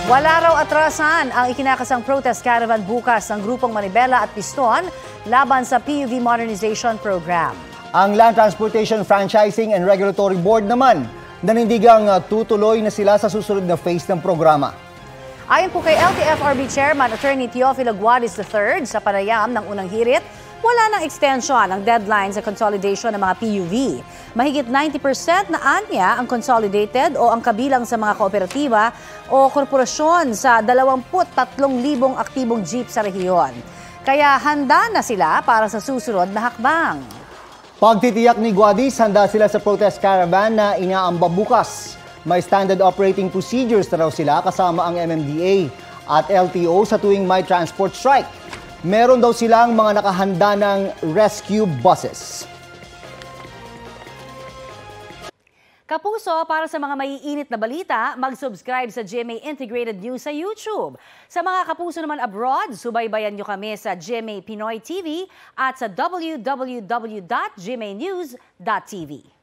Wala raw atrasan ang ikinakasang protest caravan bukas ng grupong Manibela at Piston laban sa PUV Modernization Program. Ang Land Transportation Franchising and Regulatory Board naman, nanindigang tutuloy na sila sa susunod na phase ng programa. Ayon po kay LTFRB Chairman Attorney Teofilo Guadis III sa panayam ng unang hirit, wala nang extension ang deadline sa consolidation ng mga PUV. Mahigit 90% na anya ang consolidated o ang kabilang sa mga kooperatiba o korporasyon sa 23,000 aktibong jeep sa rehiyon. Kaya handa na sila para sa susunod na hakbang. Pagtitiyak ni Guadis, handa sila sa protest caravan na inaamba bukas. May standard operating procedures na raw sila kasama ang MMDA at LTO sa tuwing may transport strike. Meron daw silang mga nakahanda ng rescue buses. Kapuso, para sa mga maiinit na balita, mag-subscribe sa GMA Integrated News sa YouTube. Sa mga kapuso naman abroad, subaybayan nyo kami sa GMA Pinoy TV at sa www.gmanews.tv.